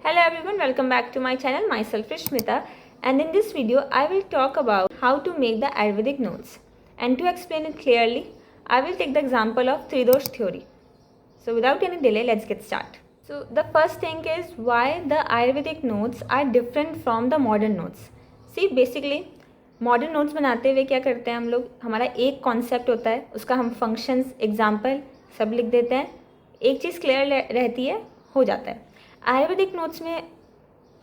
Hello everyone, welcome back to my channel. Myself is Smita, and in this video I will talk about how to make the Ayurvedic notes. And to explain it clearly, I will take the example of Tridosh theory. So without any delay, let's get started. So the first thing is why the Ayurvedic notes are different from the modern notes. See, basically modern notes बनाते हुए क्या करते हैं हम लोग, हमारा एक concept होता है, उसका हम फंक्शंस एग्जाम्पल सब लिख देते हैं, एक चीज़ क्लियर रहती है, हो जाता है। आयुर्वेदिक नोट्स में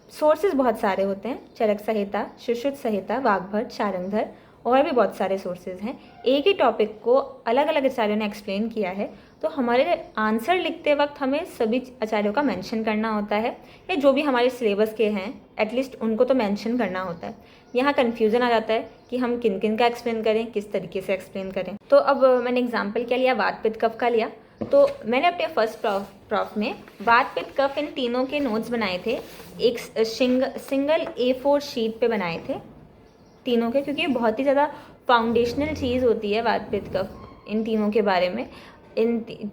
सोर्सेज बहुत सारे होते हैं, चरक संहिता, सुश्रुत संहिता, वाग्भट, शारंगधर और भी बहुत सारे सोर्सेज हैं। एक ही टॉपिक को अलग अलग आचार्यों ने एक्सप्लेन किया है, तो हमारे आंसर लिखते वक्त हमें सभी आचार्यों का मेंशन करना होता है, या जो भी हमारे सिलेबस के हैं एटलीस्ट उनको तो मेंशन करना होता है। यहाँ कन्फ्यूज़न आ जाता है कि हम किन किन का एक्सप्लेन करें, किस तरीके से एक्सप्लेन करें। तो अब मैंने एग्जाम्पल क्या लिया, वात पित्त कफ का लिया। तो मैंने अपने फर्स्ट प्रॉफ में वात पित्त कफ इन तीनों के नोट्स बनाए थे, एक सिंगल A4 शीट पे बनाए थे तीनों के, क्योंकि बहुत ही ज़्यादा फाउंडेशनल चीज़ होती है वात पित्त कफ इन तीनों के बारे में।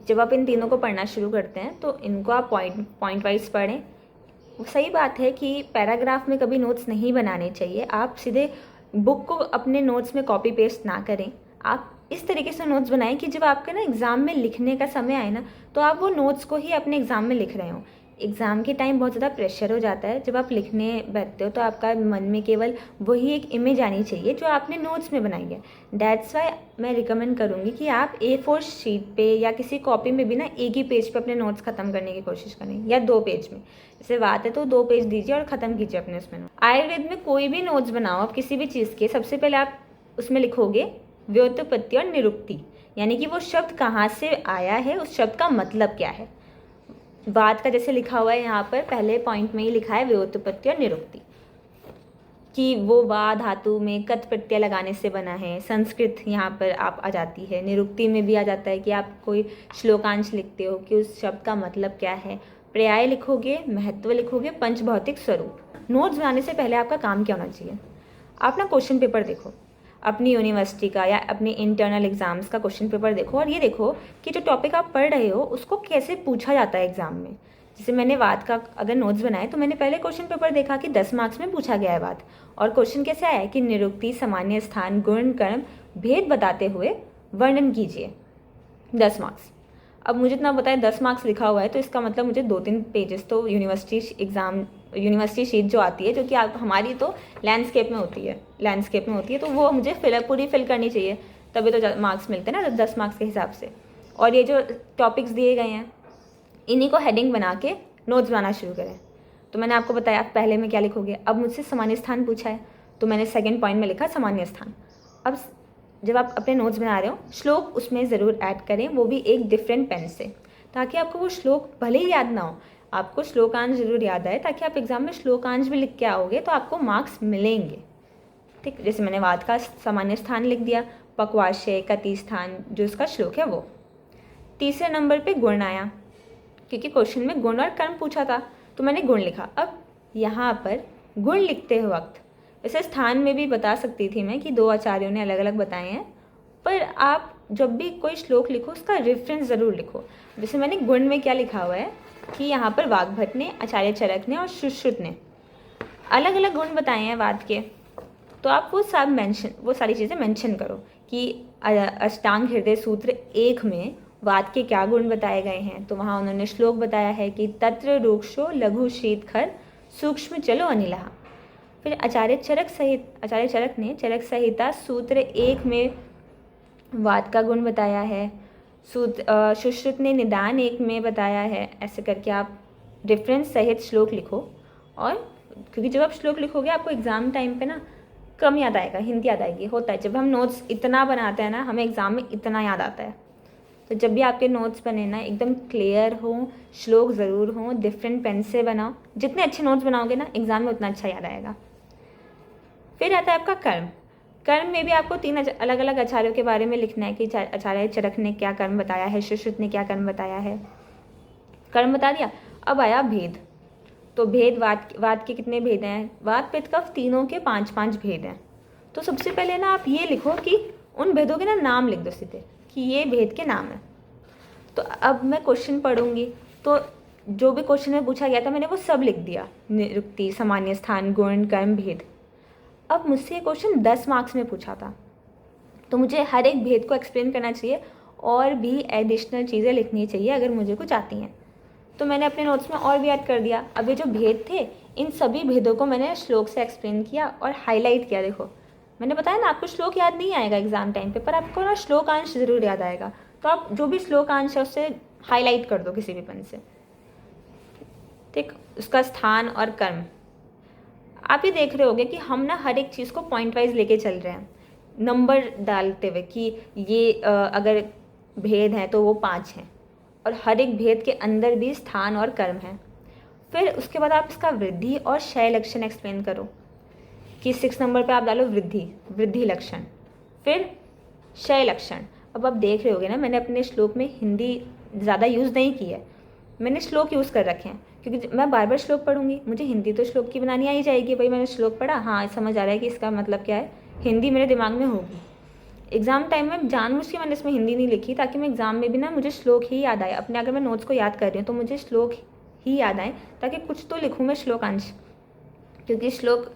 जब आप इन तीनों को पढ़ना शुरू करते हैं तो इनको आप पॉइंट वाइज पढ़ें। सही बात है कि पैराग्राफ में कभी नोट्स नहीं बनाने चाहिए, आप सीधे बुक को अपने नोट्स में कॉपी पेस्ट ना करें। आप इस तरीके से नोट्स बनाएं कि जब आपके ना एग्ज़ाम में लिखने का समय आए ना, तो आप वो नोट्स को ही अपने एग्ज़ाम में लिख रहे हो। एग्ज़ाम के टाइम बहुत ज़्यादा प्रेशर हो जाता है, जब आप लिखने बैठते हो तो आपका मन में केवल वही एक इमेज आनी चाहिए जो आपने नोट्स में बनाई है। दैट्स वाई मैं रिकमेंड करूँगी कि आप A4 शीट पे या किसी कॉपी में भी ना एक ही पेज पे अपने नोट्स ख़त्म करने की कोशिश करें, या 2 पेज में। जैसे बात है तो 2 पेज दीजिए और ख़त्म कीजिए अपने उसमें। आयुर्वेद में कोई भी नोट्स बनाओ आप किसी भी चीज़ के, सबसे पहले आप उसमें लिखोगे व्युत्पत्ति और निरुक्ति, यानी कि वो शब्द कहाँ से आया है, उस शब्द का मतलब क्या है। बात का जैसे लिखा हुआ है यहाँ पर पहले पॉइंट में ही लिखा है व्युत्पत्ति और निरुक्ति, कि वो वा धातु में कत प्रत्यय लगाने से बना है। संस्कृत यहाँ पर आप आ जाती है, निरुक्ति में भी आ जाता है कि आप कोई श्लोकांश लिखते हो कि उस शब्द का मतलब क्या है। पर्याय लिखोगे, महत्व लिखोगे, पंचभौतिक स्वरूप। नोट्स बनाने से पहले आपका काम क्या होना चाहिए, आप ना क्वेश्चन पेपर देखो अपनी यूनिवर्सिटी का या अपने इंटरनल एग्ज़ाम्स का क्वेश्चन पेपर देखो, और ये देखो कि जो टॉपिक आप पढ़ रहे हो उसको कैसे पूछा जाता है एग्ज़ाम में। जैसे मैंने वात का अगर नोट्स बनाए तो मैंने पहले क्वेश्चन पेपर देखा कि 10 मार्क्स में पूछा गया है वात, और क्वेश्चन कैसे आया है कि निरुक्ति, सामान्य स्थान, गुण, कर्म, भेद बताते हुए वर्णन कीजिए, 10 मार्क्स। अब मुझे इतना पता है 10 मार्क्स लिखा हुआ है, तो इसका मतलब मुझे 2-3 पेजेस तो यूनिवर्सिटी शीट जो आती है, जो कि आप हमारी तो लैंडस्केप में होती है, तो वो मुझे पूरी फिल करनी चाहिए, तभी तो मार्क्स मिलते हैं ना 10 मार्क्स के हिसाब से। और ये जो टॉपिक्स दिए गए हैं इन्हीं को हेडिंग बना के नोट्स बनाना शुरू करें। तो मैंने आपको बताया आप पहले में क्या लिखोगे। अब मुझसे सामान्य स्थान पूछा है तो मैंने सेकेंड पॉइंट में लिखा सामान्य स्थान। अब जब आप अपने नोट्स बना रहे हो, श्लोक उसमें ज़रूर ऐड करें, वो भी एक डिफरेंट पेन से, ताकि आपको वो श्लोक भले ही याद ना हो, आपको श्लोकांश ज़रूर याद आए, ताकि आप एग्ज़ाम में श्लोकांश भी लिख के आओगे तो आपको मार्क्स मिलेंगे। ठीक, जैसे मैंने वाद का सामान्य स्थान लिख दिया, पक्वाशय, कति स्थान जो इसका श्लोक है वो। तीसरे नंबर पे गुण आया, क्योंकि क्वेश्चन में गुण और कर्म पूछा था तो मैंने गुण लिखा। अब यहाँ पर गुण लिखते वक्त वैसे स्थान में भी बता सकती थी मैं कि 2 आचार्यों ने अलग अलग बताए हैं, पर आप जब भी कोई श्लोक लिखो उसका रेफरेंस ज़रूर लिखो। जैसे मैंने गुण में क्या लिखा हुआ है कि यहाँ पर वाग्भट ने, आचार्य चरक ने और सुश्रुत ने अलग अलग गुण बताए हैं वाद के, तो आप वो सारी चीज़ें मेंशन करो कि अष्टांग हृदय सूत्र 1 में वाद के क्या गुण बताए गए हैं। तो वहाँ उन्होंने श्लोक बताया है कि तत्र रूक्षो लघु शीत खर सूक्ष्म चलो अनिलहा। फिर आचार्य चरक ने चरक संहिता सूत्र 1 में वाद का गुण बताया है, सुश्रुत ने निदान 1 में बताया है। ऐसे करके आप रेफरेंस सहित श्लोक लिखो, और क्योंकि जब आप श्लोक लिखोगे आपको एग्ज़ाम टाइम पे ना कम याद आएगा, हिंदी याद आएगी। होता है जब हम नोट्स इतना बनाते हैं ना, हमें एग्ज़ाम में इतना याद आता है। तो जब भी आपके नोट्स बने ना एकदम क्लियर हो, श्लोक ज़रूर हो, डिफरेंट पेन से बनाओ। जितने अच्छे नोट्स बनाओगे ना एग्ज़ाम में उतना अच्छा याद आएगा। फिर आता है आपका कर्म। कर्म में भी आपको 3 अलग अलग आचार्यों के बारे में लिखना है कि आचार्य चरक ने क्या कर्म बताया है, सुश्रुत ने क्या कर्म बताया है। कर्म बता दिया। अब आया भेद। तो भेद, वाद के कितने भेद हैं, वात पित्त कफ तीनों के 5-5 भेद हैं। तो सबसे पहले ना आप ये लिखो कि उन भेदों के ना नाम लिख दो सीधे कि ये भेद के नाम है। तो अब मैं क्वेश्चन पढ़ूंगी तो जो भी क्वेश्चन में पूछा गया था मैंने वो सब लिख दिया, निरुक्ति, सामान्य स्थान, गुण, कर्म, भेद। अब मुझसे ये क्वेश्चन 10 मार्क्स में पूछा था, तो मुझे हर एक भेद को एक्सप्लेन करना चाहिए और भी एडिशनल चीज़ें लिखनी चाहिए अगर मुझे कुछ आती हैं। तो मैंने अपने नोट्स में और भी ऐड कर दिया। अब ये जो भेद थे, इन सभी भेदों को मैंने श्लोक से एक्सप्लेन किया और हाईलाइट किया। देखो मैंने बताया ना, आपको श्लोक याद नहीं आएगा एग्जाम टाइम पे, पर आपको ना श्लोकांश ज़रूर याद आएगा। तो आप जो भी श्लोकांश है उससे हाईलाइट कर दो किसी भी पेन से। ठीक, उसका स्थान और कर्म आप ये देख रहे होगे कि हम ना हर एक चीज़ को पॉइंट वाइज लेके चल रहे हैं, नंबर डालते हुए कि ये अगर भेद है तो वो 5 हैं, और हर एक भेद के अंदर भी स्थान और कर्म है। फिर उसके बाद आप इसका वृद्धि और क्षय लक्षण एक्सप्लेन करो कि 6 नंबर पे आप डालो वृद्धि लक्षण, फिर क्षय लक्षण। अब आप देख रहे होगे ना, मैंने अपने श्लोक में हिंदी ज़्यादा यूज़ नहीं की है, मैंने श्लोक यूज़ कर रखे हैं, क्योंकि मैं बार बार श्लोक पढ़ूंगी, मुझे हिंदी तो श्लोक की बनानी आ ही जाएगी। भाई मैंने श्लोक पढ़ा, हाँ समझ आ रहा है कि इसका मतलब क्या है, हिंदी मेरे दिमाग में होगी। एग्ज़ाम टाइम में जानबूझ के मैंने इसमें हिंदी नहीं लिखी, ताकि मैं एग्ज़ाम में भी ना मुझे श्लोक ही याद आए। अपने अगर मैं नोट्स को याद कर रही हूँ तो मुझे श्लोक ही याद आए, ताकि कुछ तो लिखूँ मैं श्लोकांश। क्योंकि श्लोक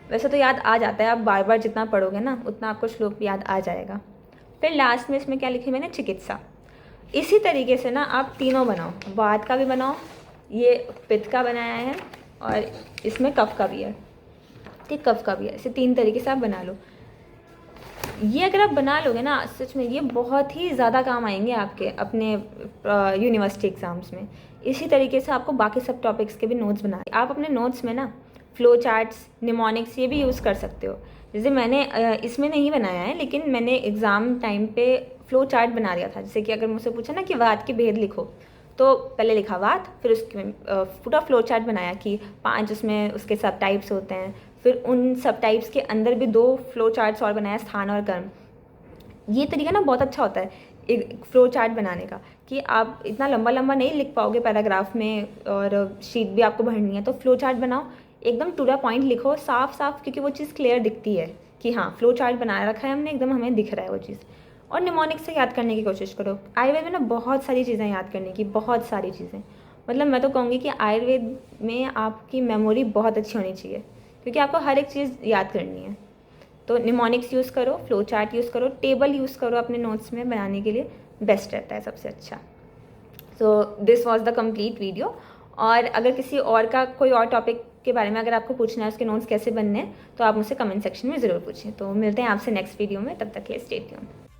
वैसे तो याद आ जाता है, आप बार बार जितना पढ़ोगे ना उतना आपको श्लोक भी याद आ जाएगा। फिर लास्ट में इसमें क्या लिखी मैंने, चिकित्सा। इसी तरीके से ना आप तीनों बनाओ, वात का भी बनाओ, ये पित्त का बनाया है, और इसमें कफ का भी है। ठीक, कफ का भी है। इसे 3 तरीके से आप बना लो। ये अगर आप बना लोगे ना, सच में ये बहुत ही ज़्यादा काम आएंगे आपके अपने यूनिवर्सिटी एग्ज़ाम्स में। इसी तरीके से आपको बाकी सब टॉपिक्स के भी नोट्स बना, आप अपने नोट्स में ना फ्लो चार्ट्स, निमोनिक्स ये भी यूज़ कर सकते हो। जैसे मैंने इसमें नहीं बनाया है, लेकिन मैंने एग्ज़ाम टाइम पे फ्लो चार्ट बना दिया था। जैसे कि अगर मुझसे पूछा ना कि वात के भेद लिखो, तो पहले लिखा वात, फिर उसके पूरा फ्लो चार्ट बनाया कि 5 उसमें उसके सब टाइप्स होते हैं, फिर उन सब टाइप्स के अंदर भी 2 फ्लो चार्ट्स और बनाया, स्थान और कर्म। ये तरीका ना बहुत अच्छा होता है एक फ्लो चार्ट बनाने का, कि आप इतना लंबा लंबा नहीं लिख पाओगे पैराग्राफ में, और शीट भी आपको भरनी है। तो फ्लो चार्ट बनाओ, एकदम टू द पॉइंट लिखो, साफ साफ, क्योंकि वो चीज़ क्लियर दिखती है कि हाँ फ्लो चार्ट बनाया रखा है हमने, एकदम हमें दिख रहा है वो चीज़। और निमोनिक्स से याद करने की कोशिश करो। आयुर्वेद में ना बहुत सारी चीज़ें याद करने की, बहुत सारी चीज़ें, मतलब मैं तो कहूँगी कि आयुर्वेद में आपकी मेमोरी बहुत अच्छी होनी चाहिए, क्योंकि आपको हर एक चीज़ याद करनी है। तो निमोनिक्स यूज़ करो, फ्लो चार्ट यूज़ करो, टेबल यूज़ करो अपने नोट्स में बनाने के लिए, बेस्ट रहता है, सबसे अच्छा। So this was the complete video. और अगर किसी और का कोई और टॉपिक के बारे में अगर आपको पूछना है, उसके नोट्स कैसे बनने हैं, तो आप मुझसे कमेंट सेक्शन में ज़रूर पूछें। तो मिलते हैं आपसे नेक्स्ट वीडियो में, तब तक के लिए स्टे ट्यून्ड।